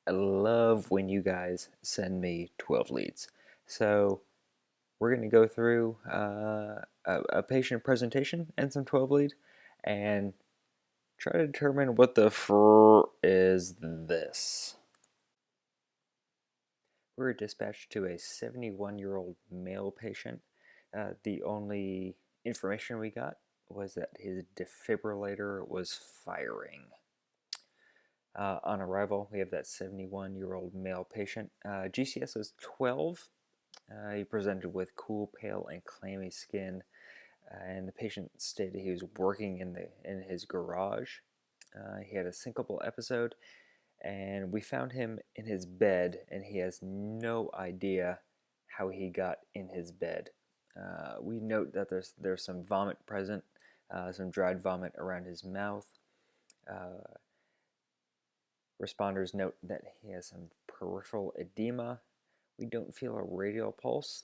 I love when you guys send me 12 leads. So we're going to go through a patient presentation and some 12 lead and try to determine what the is this. We were dispatched to a 71-year-old male patient. The only information we got was that his defibrillator was firing. On arrival, we have that 71-year-old male patient. GCS was 12. He presented with cool, pale, and clammy skin, and the patient stated he was working in his garage. He had a syncopal episode, and we found him in his bed, and he has no idea how he got in his bed. We note that there's some vomit present, some dried vomit around his mouth. Responders note that he has some peripheral edema. We don't feel a radial pulse.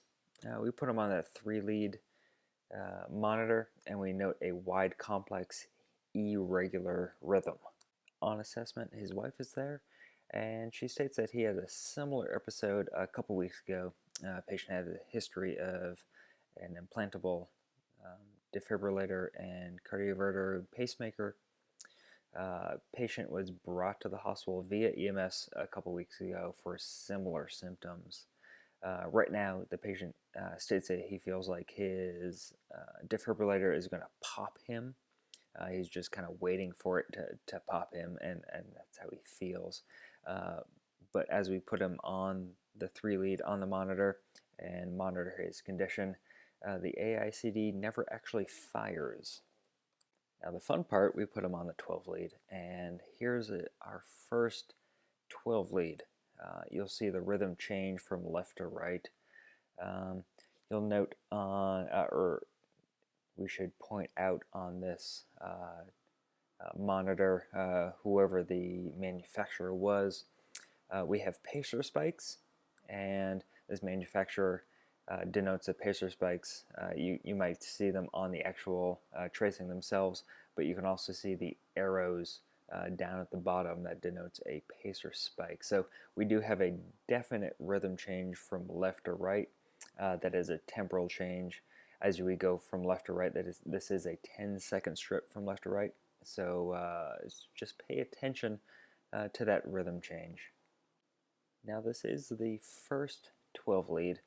We put him on that 3-lead monitor, and we note a wide complex irregular rhythm. On assessment, his wife is there, and she states that he had a similar episode a couple weeks ago. Patient had a history of an implantable defibrillator and cardioverter pacemaker. Patient was brought to the hospital via EMS a couple weeks ago for similar symptoms. Right now, the patient states that he feels like his defibrillator is going to pop him. He's just kind of waiting for it to pop him, and that's how he feels. But as we put him on the 3-lead on the monitor and monitor his condition, the AICD never actually fires. Now the fun part, we put him on the 12 lead, and here's our first 12 lead. You'll see the rhythm change from left to right. You'll note on, or we should point out on this monitor, whoever the manufacturer was, we have pacer spikes, and this manufacturer denotes the pacer spikes. You might see them on the actual tracing themselves, but you can also see the arrows down at the bottom that denotes a pacer spike. So we do have a definite rhythm change from left to right. That is a temporal change. As we go from left to right, this is a 10-second strip from left to right. So just pay attention to that rhythm change. Now this is the first 12 lead.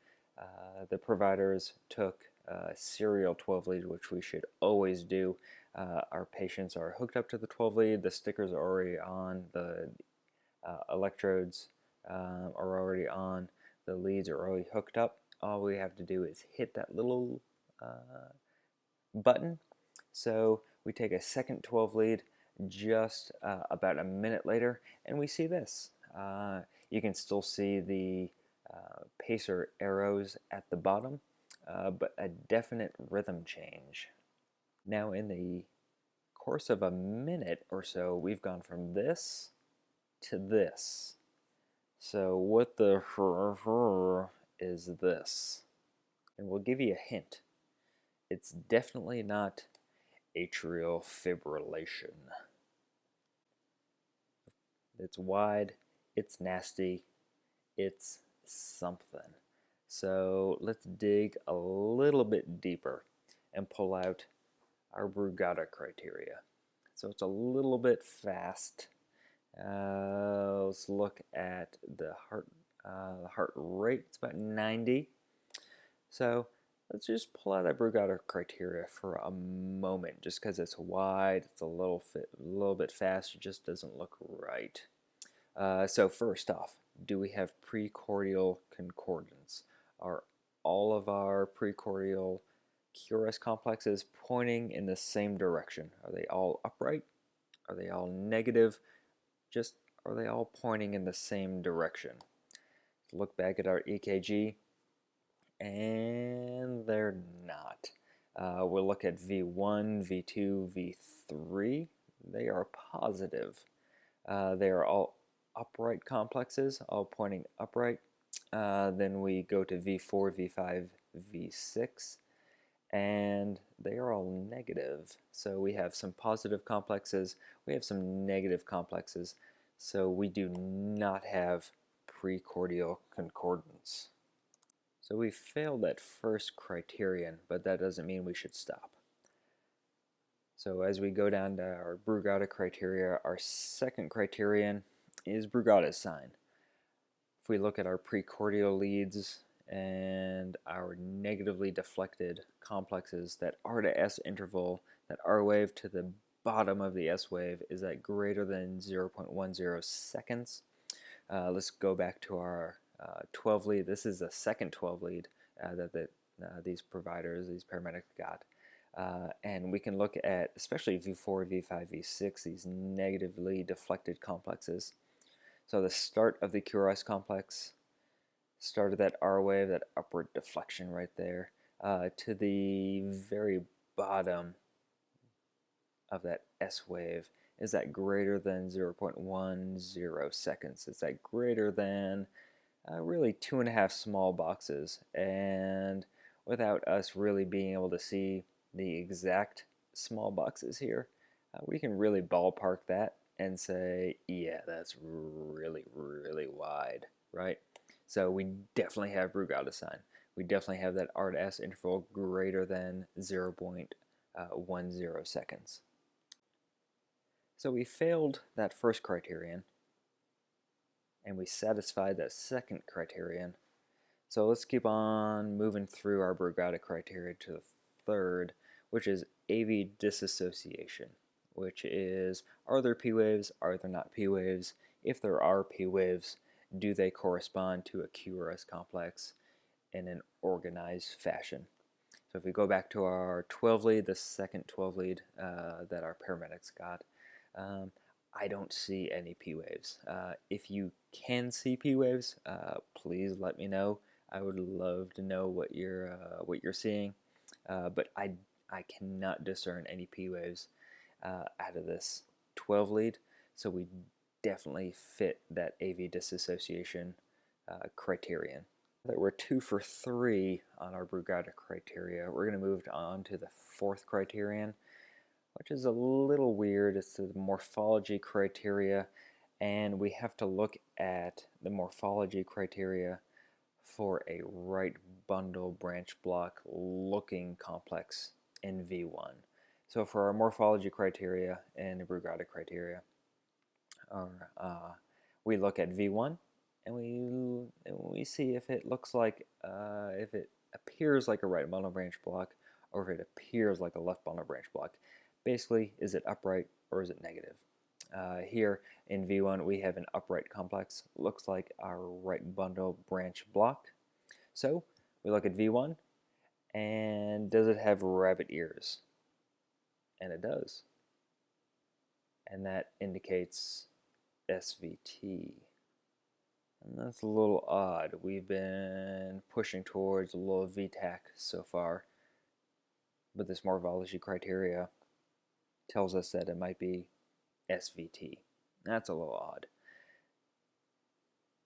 The providers took serial 12 lead, which we should always do. Our patients are hooked up to the 12 lead, the stickers are already on, the electrodes are already on, the leads are already hooked up. All we have to do is hit that little button. So we take a second 12 lead just about a minute later, and we see this. You can still see the pacer arrows at the bottom, but a definite rhythm change. Now in the course of a minute or so, we've gone from this to this. So what the is this? And we'll give you a hint. It's definitely not atrial fibrillation. It's wide, it's nasty, it's something. So let's dig a little bit deeper and pull out our Brugada criteria. So it's a little bit fast. Let's look at the heart rate. It's about 90. So let's just pull out that Brugada criteria for a moment, just because it's wide, it's a little bit fast, it just doesn't look right. So first off, do we have precordial concordance? Are all of our precordial QRS complexes pointing in the same direction? Are they all upright? Are they all negative? Just are they all pointing in the same direction? Look back at our EKG, and they're not. We'll look at V1, V2, V3. They are positive. They are all upright complexes, all pointing upright. Then we go to V4, V5, V6, and they are all negative. So we have some positive complexes, we have some negative complexes. So we do not have precordial concordance. So we failed that first criterion, but that doesn't mean we should stop. So as we go down to our Brugada criteria, our second criterion is Brugada's sign. If we look at our precordial leads and our negatively deflected complexes, that R to S interval, that R wave to the bottom of the S wave is at greater than 0.10 seconds. Let's go back to our 12 lead. This is the second 12 lead that these providers, these paramedics got. And we can look at, especially V4, V5, V6, these negatively deflected complexes. So the start of the QRS complex, start of that R wave, that upward deflection right there, to the very bottom of that S wave is that greater than 0.10 seconds. It's that greater than really 2.5 small boxes. And without us really being able to see the exact small boxes here, we can really ballpark that and say, yeah, that's really, really wide, right? So we definitely have Brugada sign. We definitely have that R to S interval greater than 0.10 seconds. So we failed that first criterion, and we satisfied that second criterion. So let's keep on moving through our Brugada criteria to the third, which is AV disassociation, which is, are there P waves, are there not P waves? If there are P waves, do they correspond to a QRS complex in an organized fashion? So if we go back to our 12 lead, the second 12 lead that our paramedics got, I don't see any P waves. If you can see P waves, please let me know. I would love to know what you're seeing, but I cannot discern any P waves out of this 12 lead. So we definitely fit that AV disassociation criterion. That we're 2 for 3 on our Brugada criteria. We're going to move on to the fourth criterion, which is a little weird. It's the morphology criteria, and we have to look at the morphology criteria for a right bundle branch block looking complex in V1. So for our morphology criteria and the Brugada criteria, we look at V1 and we see if it looks like, if it appears like a right bundle branch block or if it appears like a left bundle branch block. Basically, is it upright or is it negative? Here in V1 we have an upright complex, looks like our right bundle branch block. So we look at V1 and does it have rabbit ears? And it does. And that indicates SVT. And that's a little odd. We've been pushing towards a little V-Tach so far, but this morphology criteria tells us that it might be SVT. That's a little odd.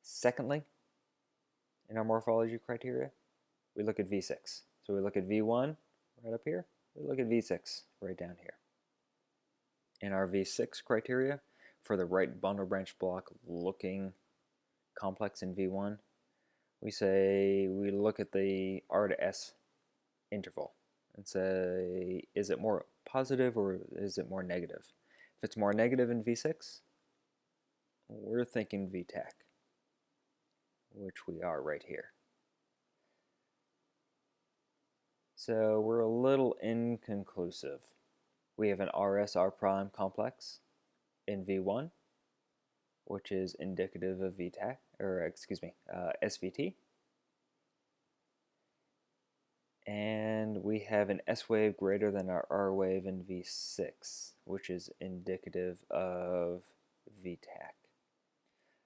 Secondly, in our morphology criteria, we look at V6. So we look at V1 right up here, we look at V6 right down here. In our V6 criteria, for the right bundle branch block looking complex in V1, we look at the R to S interval and say, is it more positive or is it more negative? If it's more negative in V6, we're thinking V-Tach, which we are right here. So we're a little inconclusive. We have an RS-R prime complex in V1, which is indicative of V-Tach, or excuse me, SVT. And we have an S wave greater than our R wave in V6, which is indicative of V-Tach.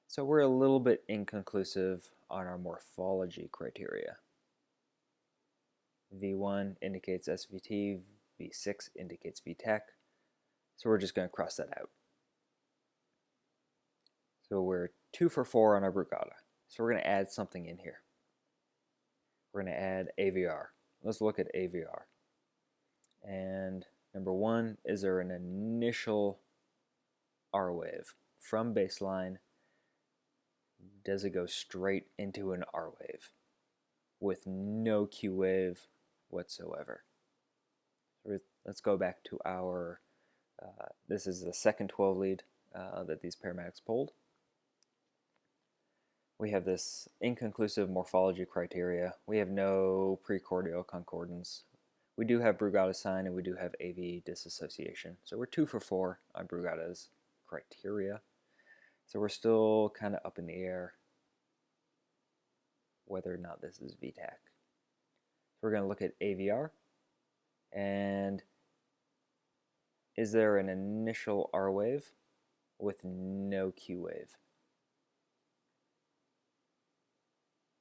So we're a little bit inconclusive on our morphology criteria. V1 indicates SVT, V6 indicates V-Tach. So we're just going to cross that out. So we're 2 for 4 on our Brugada. So we're going to add something in here. We're going to add AVR. Let's look at AVR. And number one, is there an initial R wave from baseline, does it go straight into an R wave with no Q wave whatsoever? Let's go back to our, this is the second 12 lead that these paramedics pulled. We have this inconclusive morphology criteria. We have no precordial concordance. We do have Brugada sign and we do have AV disassociation. So we're 2 for 4 on Brugada's criteria. So we're still kind of up in the air whether or not this is V-Tach. So we're going to look at AVR. And is there an initial R wave with no Q wave?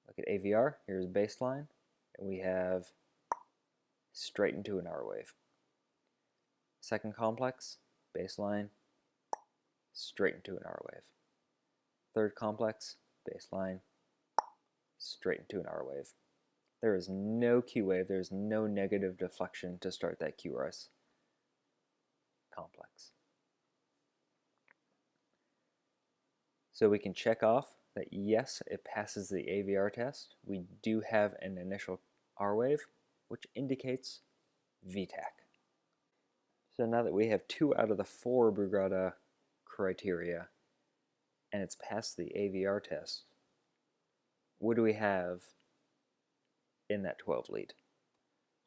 Look at AVR. Here's baseline. And we have straight into an R wave. Second complex, baseline, straight into an R wave. Third complex, baseline, straight into an R wave. There is no Q wave, there is no negative deflection to start that QRS complex. So we can check off that yes, it passes the AVR test. We do have an initial R wave, which indicates V-Tach. So now that we have 2 out of the 4 Brugada criteria, and it's passed the AVR test, what do we have in that 12 lead?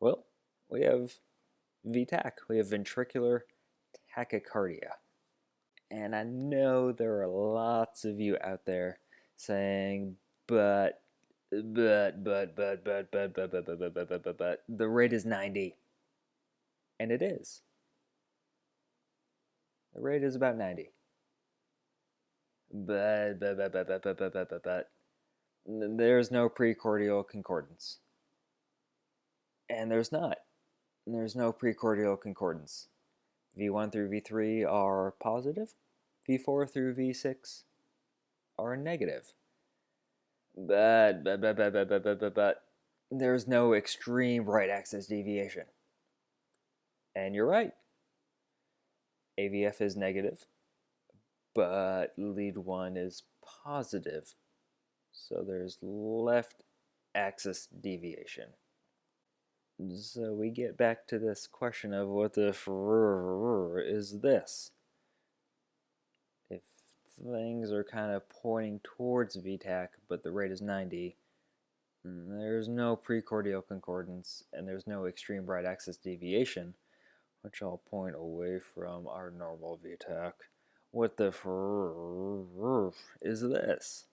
Well, we have V-Tach. We have ventricular tachycardia. And I know there are lots of you out there saying, but, the rate is 90. And it is. The rate is about 90. But, there's no precordial concordance. And there's not. There's no precordial concordance. V1 through V3 are positive. V4 through V6 are negative. But there's no extreme right axis deviation. And you're right. AVF is negative, but lead 1 is positive. So there's left axis deviation. So we get back to this question of what the is this? If things are kind of pointing towards V-Tach, but the rate is 90, there's no precordial concordance, and there's no extreme right axis deviation, which I'll point away from our normal V-Tach. What the is this?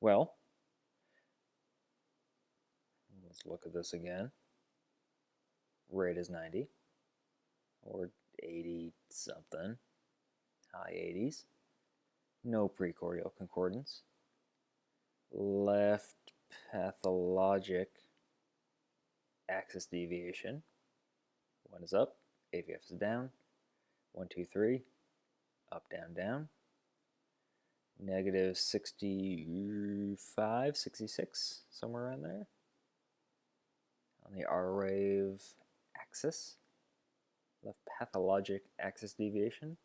Well, let's look at this again. Rate is 90, or 80 something, high 80s. No precordial concordance. Left pathologic axis deviation. 1 is up, AVF is down. 1, 2, 3, up, down, down. Negative 65, 66, somewhere around there. On the R wave axis, left pathologic axis deviation.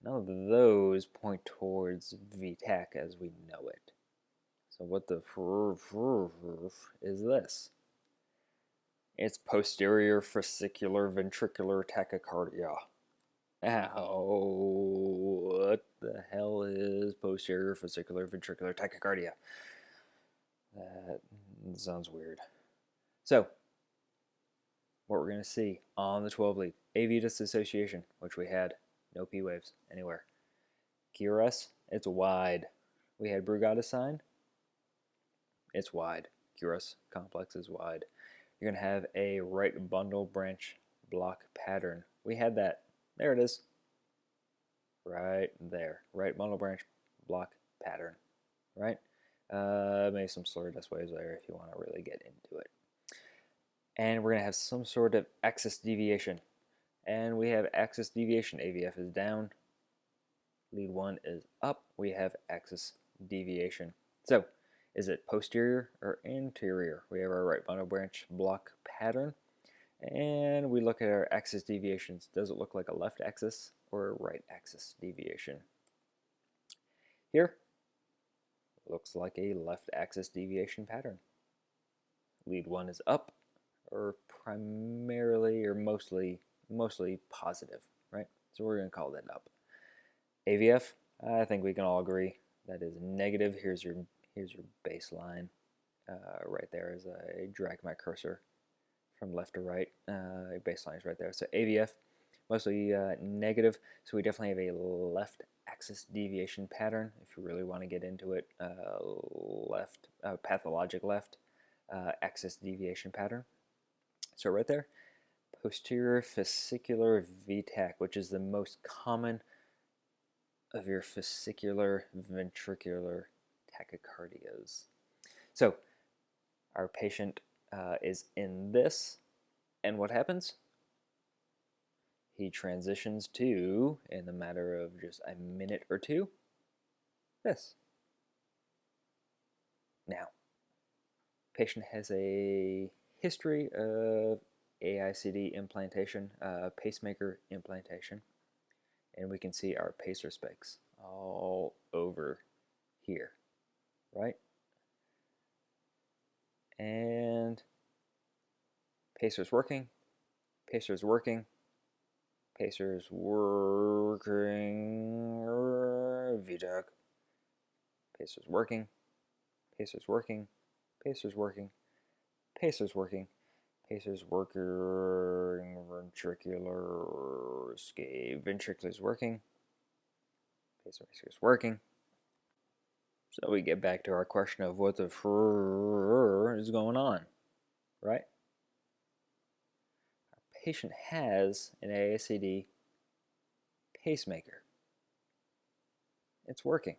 None of those point towards V-Tach as we know it. So what the is this? It's posterior fascicular ventricular tachycardia. What the hell is posterior fascicular ventricular tachycardia? That sounds weird. So, what we're going to see on the 12 lead, AV disassociation, which we had no P waves anywhere. QRS, it's wide. We had Brugada sign, it's wide. QRS complex is wide. You're going to have a right bundle branch block pattern. We had that. There it is. Right there. Right bundle branch block pattern. Right? Maybe some slurred S waves there if you want to really get into it. And we're going to have some sort of axis deviation. And we have axis deviation. AVF is down. Lead 1 is up. We have axis deviation. So, is it posterior or anterior? We have our right bundle branch block pattern. And we look at our axis deviations. Does it look like a left axis or a right axis deviation? Here, looks like a left axis deviation pattern. Lead 1 is up, or primarily or mostly positive, right? So we're going to call that up. AVF, I think we can all agree that is negative. Here's your baseline right there as I drag my cursor from left to right. Baseline is right there. So AVF, mostly negative. So we definitely have a left axis deviation pattern. If you really want to get into it, pathologic left axis deviation pattern. So right there, posterior fascicular V-Tach, which is the most common of your fascicular ventricular tachycardias. So our patient is in this, and what happens? He transitions to, in the matter of just a minute or two, this. Now, patient has a history of AICD implantation, pacemaker implantation, and we can see our pacer spikes all over here, right? And pacer's working, pacer's working, pacer's working, V-Tach, pacer's working, pacer's working, pacer's working, pacer's working, pacer's working, ventricular escape, ventricular's working, pacer's working. So we get back to our question of what the is going on, right? Our patient has an AICD pacemaker. It's working.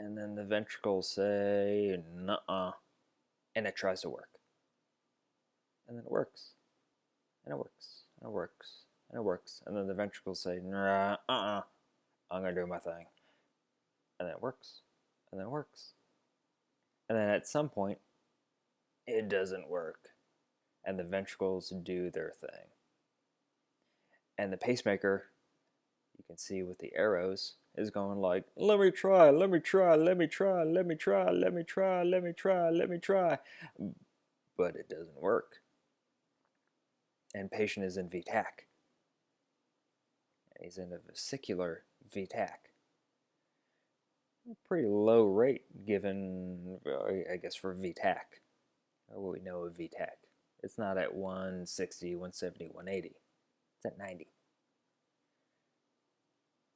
And then the ventricles say, nuh-uh, and it tries to work. And then it works. And it works. And it works. And it works. And then the ventricles say, nah, I'm going to do my thing. And then it works. And then it works. And then at some point, it doesn't work. And the ventricles do their thing. And the pacemaker, you can see with the arrows, is going like, let me try, let me try, let me try, let me try, let me try, let me try, let me try. But it doesn't work. And patient is in V-Tach. He's in a vesicular V-Tach. Pretty low rate given, I guess, for V-Tach, or what we know of V-Tach. It's not at 160, 170, 180. It's at 90.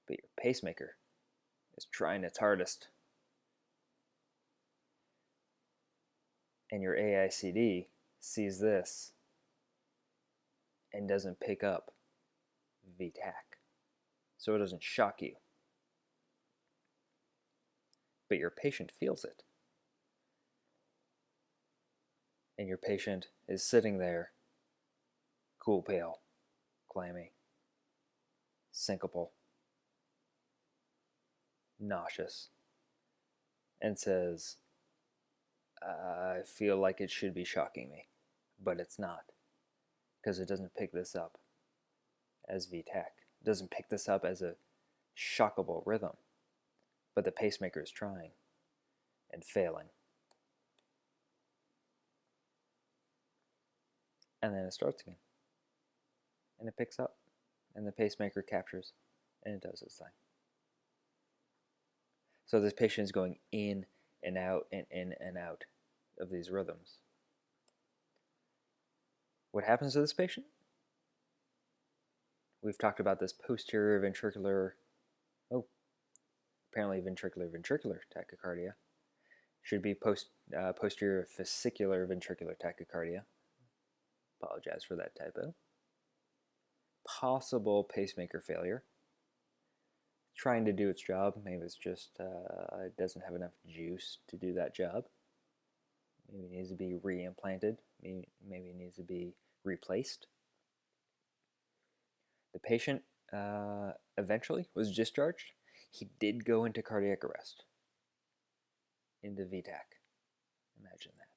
But your pacemaker is trying its hardest. And your AICD sees this and doesn't pick up V-Tach. So it doesn't shock you. But your patient feels it. And your patient is sitting there, cool, pale, clammy, syncopal, nauseous, and says, I feel like it should be shocking me, but it's not, because it doesn't pick this up as V-Tach. It doesn't pick this up as a shockable rhythm, but the pacemaker is trying and failing. And then it starts again. And it picks up. And the pacemaker captures. And it does its thing. So this patient is going in and out and in and out of these rhythms. What happens to this patient? We've talked about this posterior ventricular, apparently ventricular tachycardia. Should be posterior fascicular ventricular tachycardia. Apologize for that typo. Possible pacemaker failure. Trying to do its job. Maybe it's just it doesn't have enough juice to do that job. Maybe it needs to be reimplanted. Maybe it needs to be replaced. The patient eventually was discharged. He did go into cardiac arrest. Into V-Tach. Imagine that.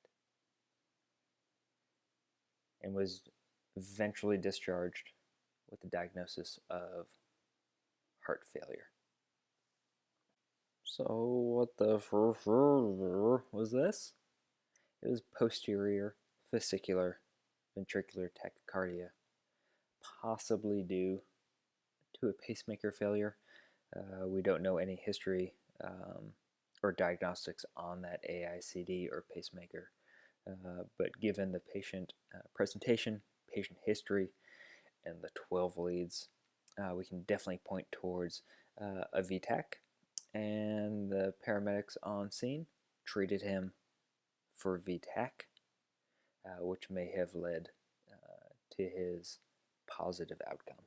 And was eventually discharged with the diagnosis of heart failure. So what the was this? It was posterior fascicular ventricular tachycardia, possibly due to a pacemaker failure. We don't know any history or diagnostics on that AICD or pacemaker, but given the patient presentation, patient history, and the 12 leads, we can definitely point towards a V-Tach, and the paramedics on scene treated him for V-Tach, which may have led to his positive outcome.